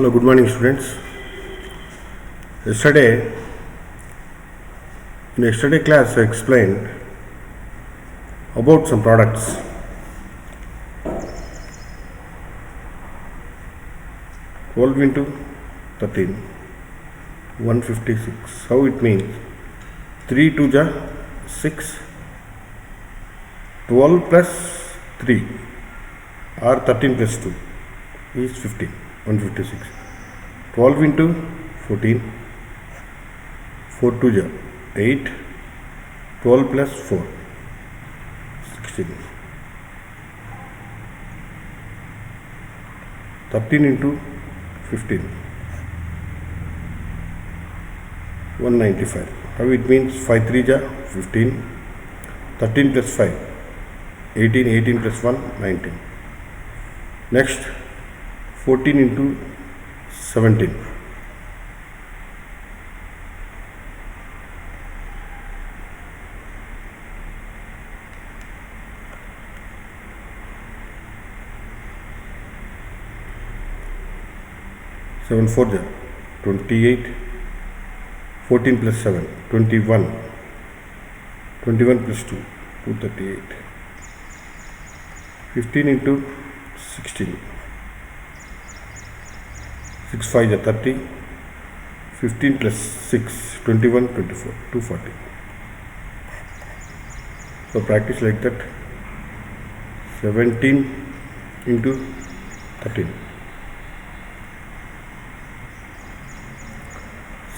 Hello, good morning, students. Yesterday, in yesterday class, I explained about some products. Twelve into 13, 156. How it means? 3 2 ja 6. 12 plus 3 or 13 plus 2 is 15. 156. 12 into 14. 4 2 ja 8. 12 plus 4 16. 13 into 15 195. How it means? 5 3 ja 15. 13 plus 5 18. 18 plus 1 19. Next, 14 into 17. 7 4 ja 28. 14 plus 7 21. 21 plus 2 238. 15 into 16. 6 5 ja 30. 15 plus 6 21 24 240. So practice like that. 17 into 13.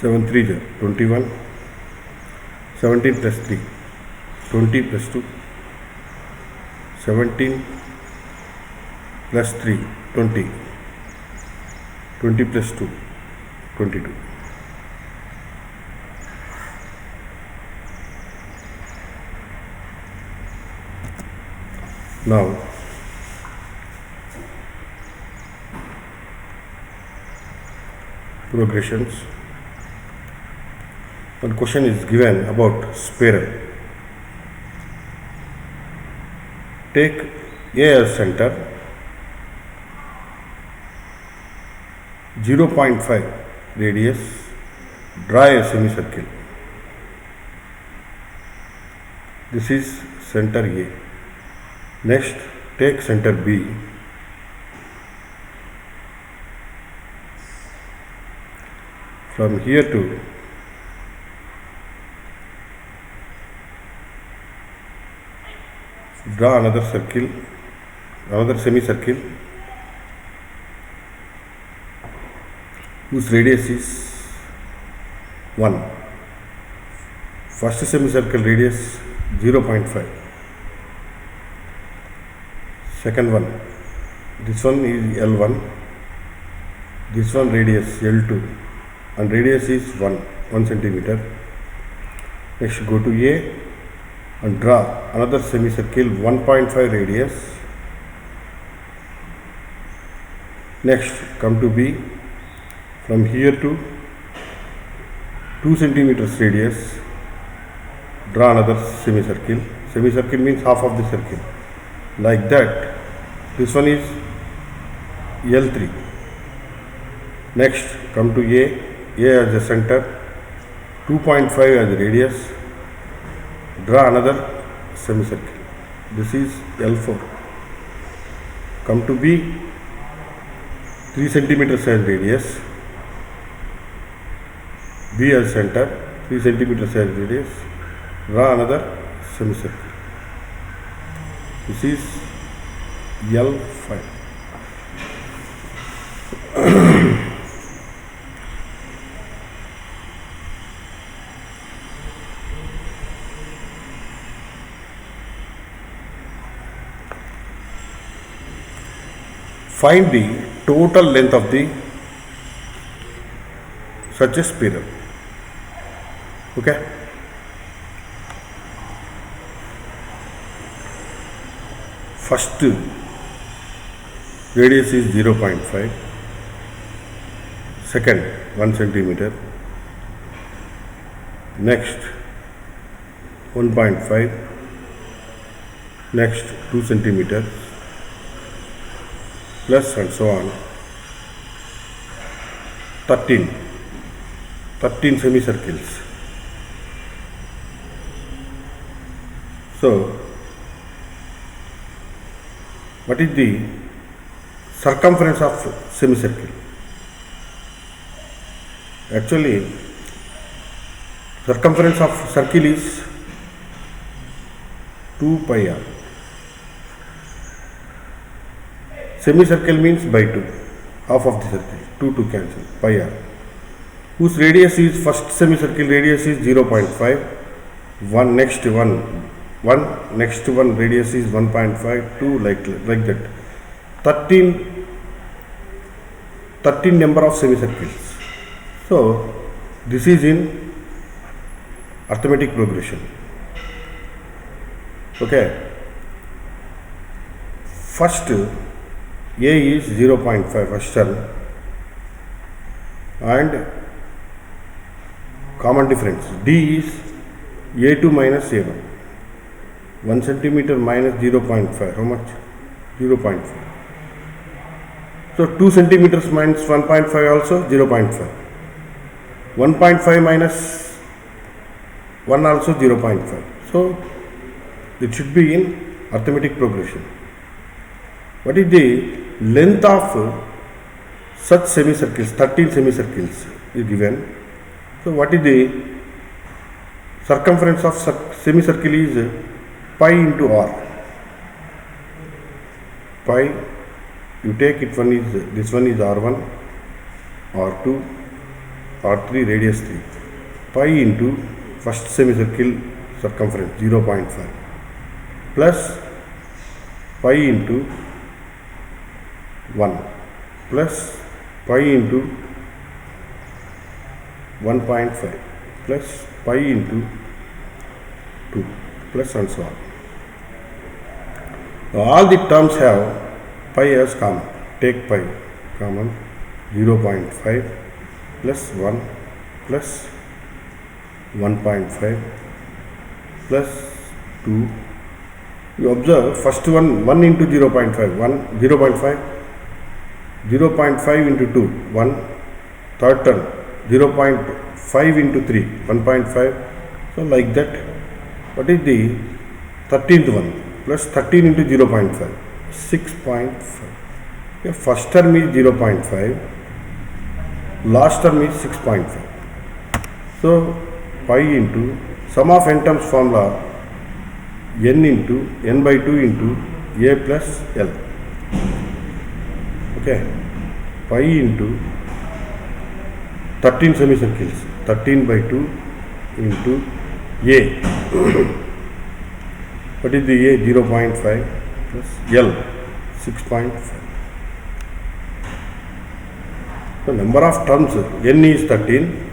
7 3 ja 21. 17 plus 3 20 plus 2. 17 plus 3 20. 20 plus 2 22. Now progressions. One question is given about spiral. Take A as center, 0.5 radius, draw a semicircle. This is center A. Next, take center B. From here to draw another circle, another semicircle whose radius is 1. First semicircle radius 0.5. Second one, this one is L1, this one radius L2, and radius is 1 centimeter. Next, go to A and draw another semicircle 1.5 radius. Next, come to B. From here to 2 centimeters radius, draw another semicircle. Semicircle means half of the circle. Like that, this one is L3. Next, come to A as the center, 2.5 as the radius, draw another semicircle. This is L4. Come to B, 3 centimeters as radius, B as center, 3 centimeters as radius, draw another semicircle. This is L5. Find the total length of the such a spiral. Okay. First radius is 0.5. Second, 1 centimeter. Next, 1.5. Next, 2 centimeters. Plus and so on. 13 semicircles. So what is the circumference of semicircle? Actually, circumference of circle is 2 pi r. Semicircle means by 2, half of the circle, 2 to cancel, pi r, whose radius is, first semicircle radius is 0.5, next one radius is 1.5, 2, like that. 13 number of semicircles. So this is in arithmetic progression. Okay, first A is 0.5, first term, and common difference D is A2 minus A1, 1 centimeter minus 0.5, how much? 0.5. So 2 centimeters minus 1.5 also 0.5. 1.5 minus 1 also 0.5. So it should be in arithmetic progression. What is the length of such semicircles? 13 semicircles is given. So what is the circumference of semicircle is pi into r. Pi, you take it, this one is r1, r2, r3, radius 3. Pi into first semicircle circumference 0.5 plus pi into 1 plus pi into 1.5 plus pi into 2 plus and so on. All the terms have pi as common. Take pi common, 0.5 plus 1 plus 1.5 plus 2. You observe first one, 1 into 0.5, 0.5 into 2, 1, third term 0.5 into 3, 1.5. So like that. What is the 13th one? Plus 13 into 0.5, 6.5. Yeah, first term is 0.5, last term is 6.5. So pi into sum of n terms formula, n into n by 2 into a plus l. Okay, pi into 13 semicircles, 13 by 2 into a. What is the a? 0.5 plus l, 6.5. So number of terms, n is 13.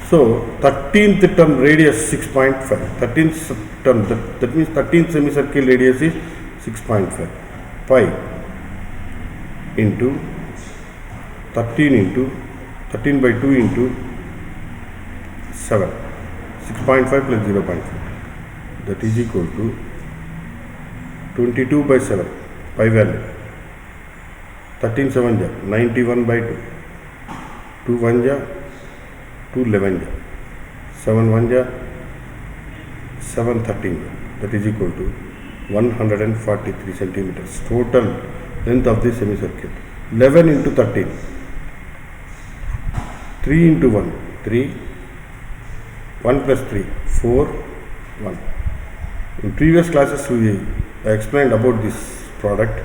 So 13th term radius 6.5. 13th term, that means 13th semicircle radius is 6.5. Pi into 13 by 2 into 7. 6.5 plus 0.5. That is equal to 22 by 7. Pi value. 13 7 ja, 91 by 2. 2 1 ja, 2 11 ja, 7 1 ja, 7 13 ja. That is equal to 143 centimeters. Total length of the semicircle. 11 into 13. 3 into 1, 3. 1 plus 3, 4, 1. In previous classes I explained about this product.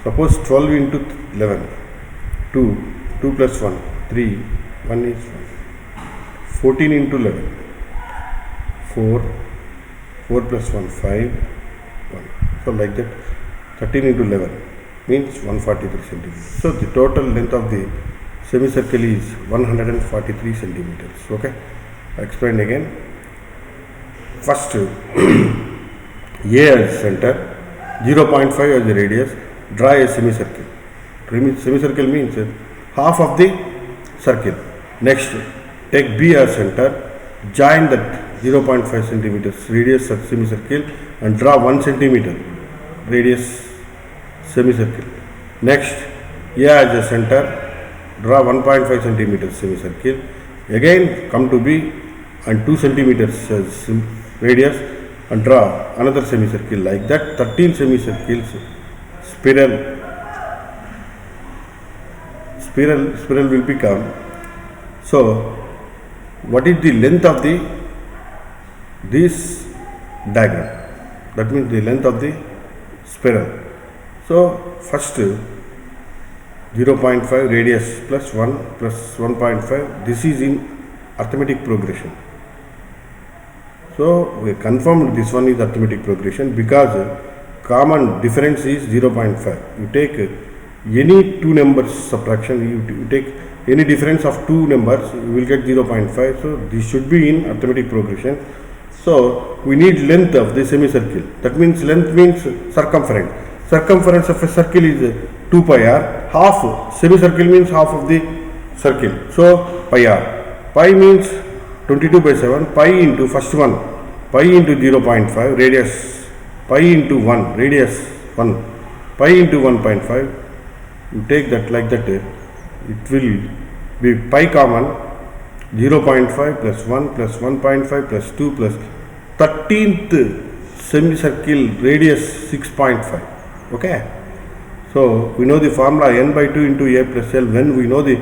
Suppose 12 into 11, 2, 2 plus 1, 3, 1 is 1. 14 into 11, 4, 4 plus 1, 5, 1. So like that, 13 into 11 means 143 centimeters. So the total length of the semicircle is 143 centimeters. Okay, I explain again. First, A as center, 0.5 as the radius. Draw a semicircle. Semicircle means half of the circle. Next, take B as center, join that 0.5 centimeters radius of semicircle and draw 1 centimeter radius semicircle. Next, A as a center, draw 1.5 centimeters semicircle. Again come to B and 2 centimeters radius and draw another semicircle. Like that 13 semicircles, spiral will become. So what is the length of this diagram? That means the length of the spiral. So first 0.5 radius plus 1 plus 1.5, this is in arithmetic progression. So we confirmed this one is arithmetic progression because common difference is 0.5. You take any two numbers subtraction, you take any difference of two numbers, you will get 0.5. So this should be in arithmetic progression. So we need length of the semicircle. That means length means circumference. Circumference of a circle is 2 pi r. Half semicircle means half of the circle. So pi r. Pi means 22 by 7. Pi into first one. Pi into 0.5 radius. Pi into 1 radius 1. Pi into 1.5. You take that like that. It will be pi common 0.5 plus 1 plus 1.5 plus 2 plus 13th semicircle radius 6.5. Okay. So we know the formula n by 2 into a plus l when we know the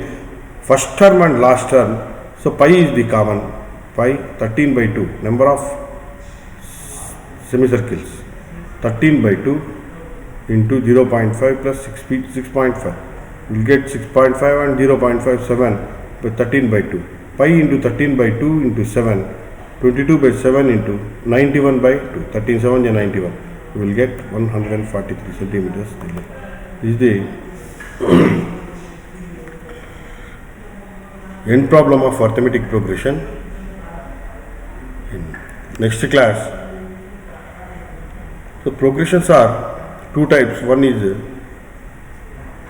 first term and last term. So pi is the common. Pi 13 by 2 number of semicircles. 13 by 2 into 0.5 plus 6.5. We will get 6.5 and 0.57 by 13 by 2. Pi into 13 by 2 into 7. 22 by 7 into 91 by 2. 13 7 is 91. We will get 143 centimeters. This is the end problem of arithmetic progression. In next class, so progressions are two types. One is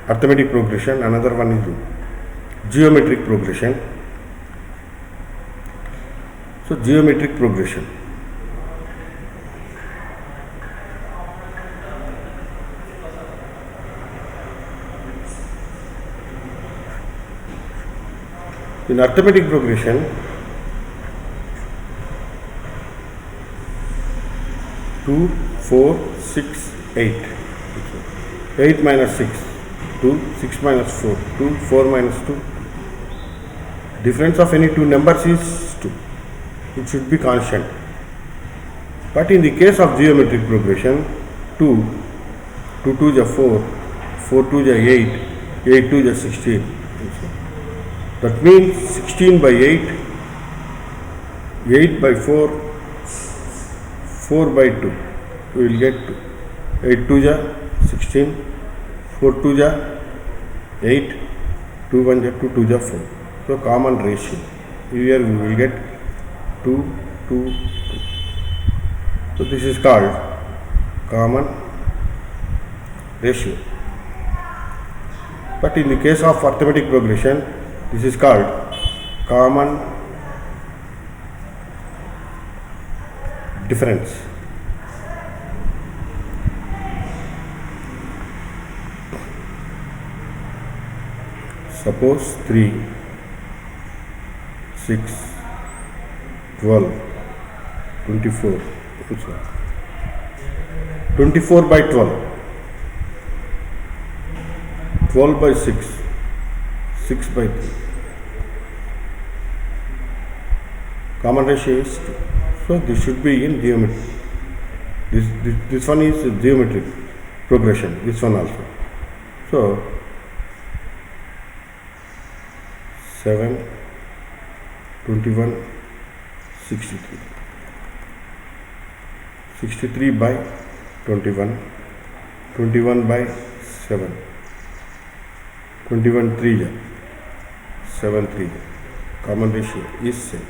arithmetic progression, another one is geometric progression. So geometric progression. In arithmetic progression, 2, 4, 6, 8. 8 minus 6, 2, 6 minus 4, 2, 4 minus 2. Difference of any two numbers is 2. It should be constant. But in the case of geometric progression, 2, 2 2 is 4, 4 2 is 8, 8 2 is 16. That means 16 by 8, 8 by 4, 4 by 2. We will get 8 2 is 16, 4 2 is 8, 2 1 is 2, 2 is 4. So common ratio. Here we will get 2, 2, 2. So this is called common ratio. But in the case of arithmetic progression, this is called common difference. Suppose 3, 6, 12, 24, 24 by 12, 12 by 6, 6 by 3. Common ratio is 2. So this should be in geometry. This one is geometric progression. This one also. So 7, 21, 63. 63 by 21, 21 by 7, 21 3 7 3. Common ratio is same.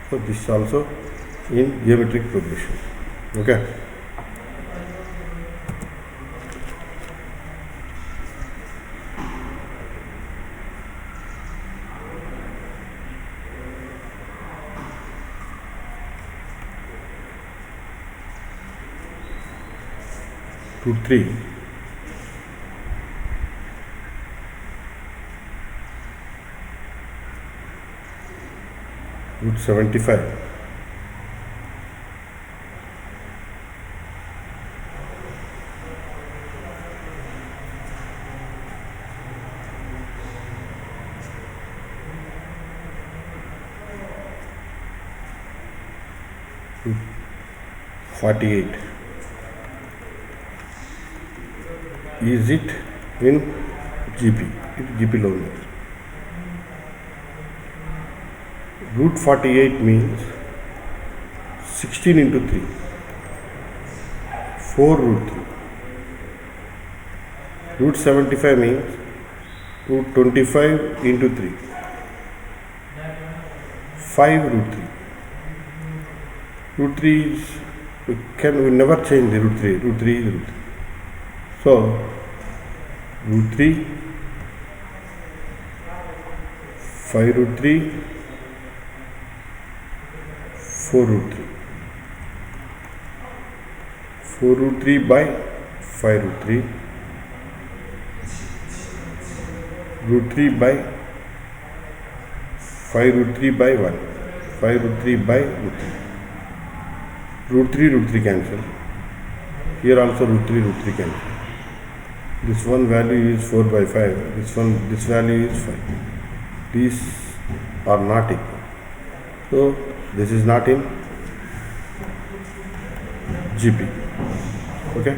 So this is also in geometric progression. Okay. To 3. root 75 root 48. Is it in GP? GP loan. Root 48 means 16 into 3, 4 root 3. Root 75 means root 25 into 3, 5 root 3. Root 3 is, we never change the root 3. Root 3 is root 3. So, root 3, 5 root 3, 4 root 3. 4 root 3 by 5 root 3. Root 3 by 5 root 3 by 1. 5 root 3 by root 3. Root 3 cancel. Here also root 3 cancel. This one value is 4 by 5. This value is 5. These are not equal. So this is not in GP. Okay.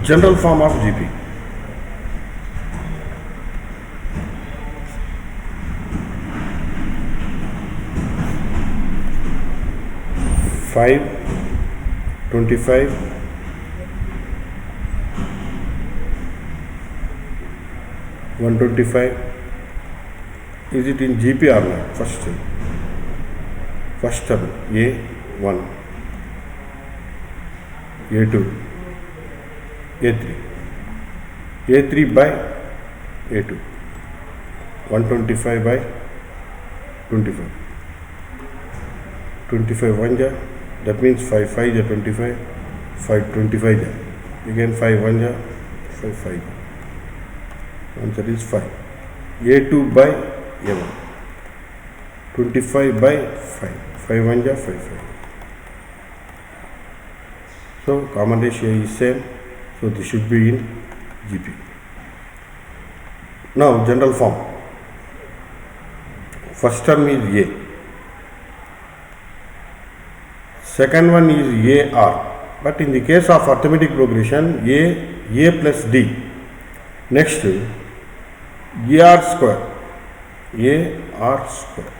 General form of GP. Five, 25, 125. Is it in GP or not? First term A1, A2, A3. A3 by A2. 125 by 25. 25 1 ja. That means 5 5 ja 25. 5 25 ja. Again 5 1 ja. 5 5. Answer is 5. A2 by A1. 25 by 5. 5 1 ja 5 5. So common ratio is same. So this should be in GP. Now general form. First term is A. Second one is AR. But in the case of arithmetic progression, A plus D. Next, AR square. AR square.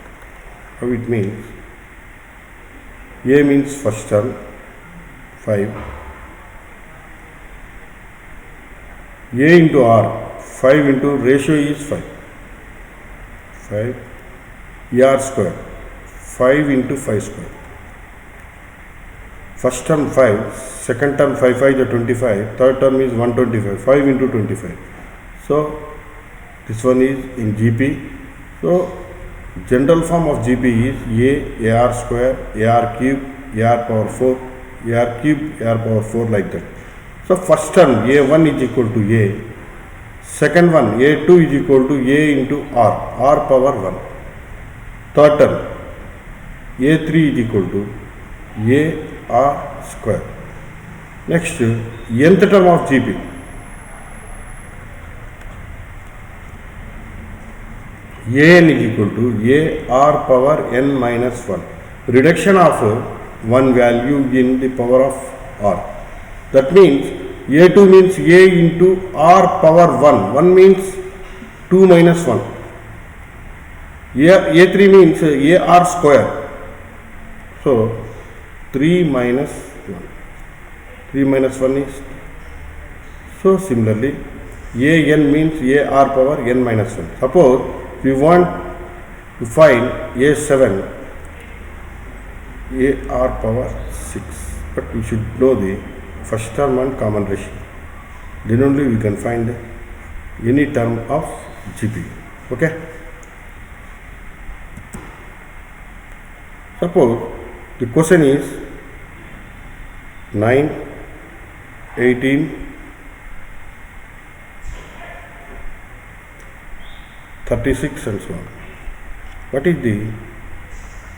How it means? A means first term, 5. A into R, 5 into ratio is 5. 5. AR square, 5 into 5 square. First term 5, second term 5 5 is 25, third term is 125, 5 into 25. So this one is in GP. So general form of GP is AR square, AR cube, AR power 4, AR cube, AR power 4 like that. So first term A1 is equal to A, second one A2 is equal to A into R power 1. Third term A3 is equal to AR square. Next, nth term of GP. An is equal to AR power n minus 1. Reduction of one value in the power of R. That means A2 means A into R power 1. 1 means 2 minus 1. A3 means AR square. So 3 minus 1. 3 minus 1 is. So similarly, AN means AR power n minus 1. Suppose we want to find A7, AR power 6. But we should know the first term and common ratio. Then only we can find any term of GP. Okay. Suppose the question is 9, 18, 36 and so on. What is the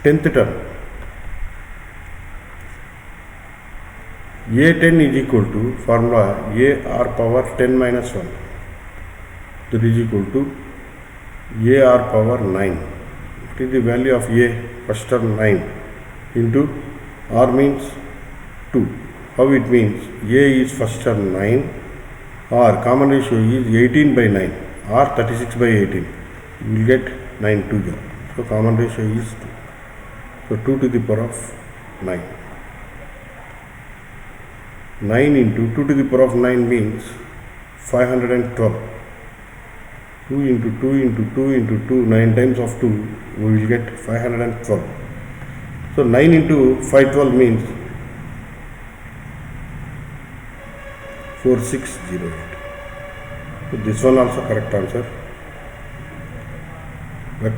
10th term? A10 is equal to formula A r power 10 minus 1, that is equal to A r power 9. What is the value of A? First term 9 into r means 2. How it means? A is first term 9, r common ratio is 18 by 9, r 36 by 18. You will get 9 to 0. So common ratio is 2. So 2 to the power of 9. 9 into 2 to the power of 9 means 512. 2 into 2 into 2 into 2, 9 times of 2, we will get 512. So 9 into 512 means 4608. So this one also correct answer. But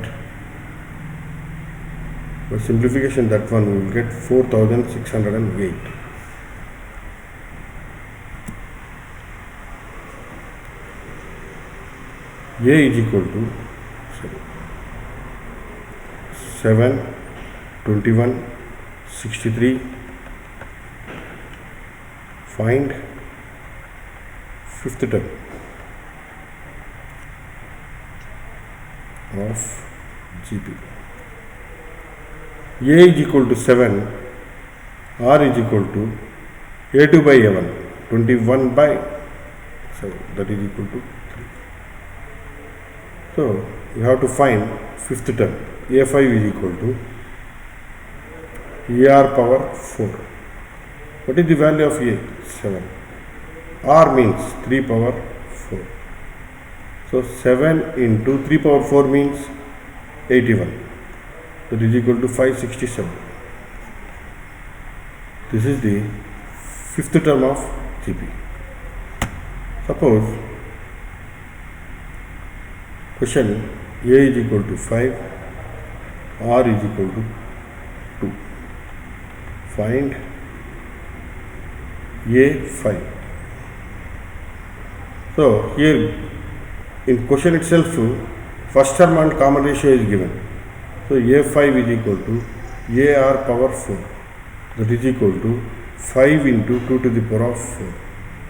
by simplification, that one we will get 4608. A is equal to 7, 21, 63. Find fifth term of GP. A is equal to 7, R is equal to A2 by A1, 21 by 7, that is equal to 3. So you have to find fifth term. A5 is equal to AR power 4. What is the value of A? 7. R means 3 power 4. So 7 into 3 power 4 means 81. That is equal to 567. This is the fifth term of GP. Suppose question A is equal to 5, R is equal to 2. Find A5. So here in question itself, first term and common ratio is given. So A5 is equal to AR power 4. That is equal to 5 into 2 to the power of 4.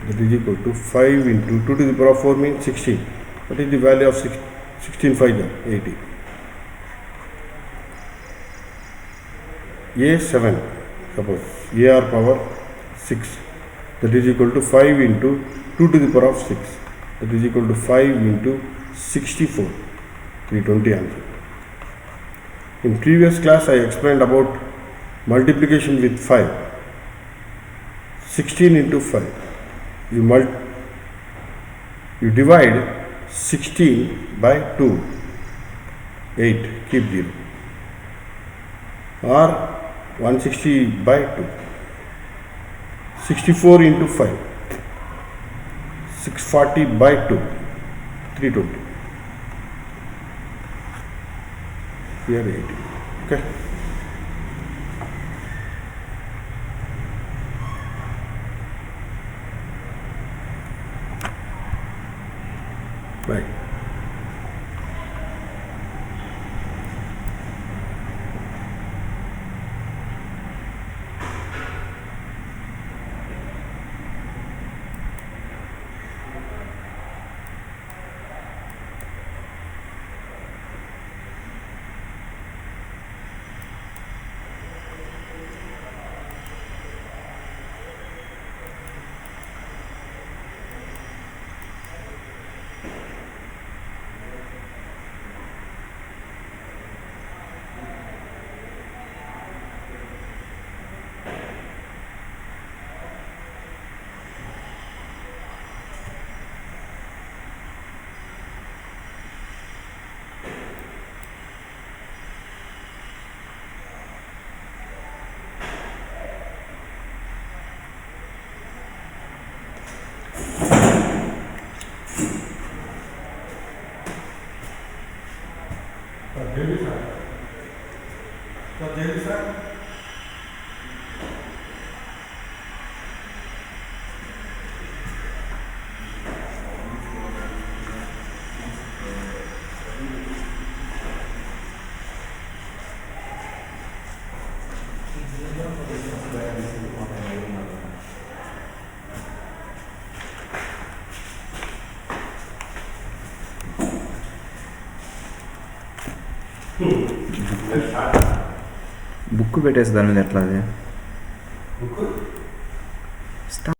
That is equal to 5 into 2 to the power of 4 means 16. What is the value of 16 5 80. A7, suppose AR power 6. That is equal to 5 into 2 to the power of 6. That is equal to 5 into 64. 320 answer. In previous class I explained about multiplication with 5. 16 into 5. You divide 16 by 2. 8. Keep 0. Or 160 by 2. 64 into 5. 640 by 2. 320. Here 80. Okay. Right. Book పెట్టేసి దాని మీద ఎట్లా అది Book.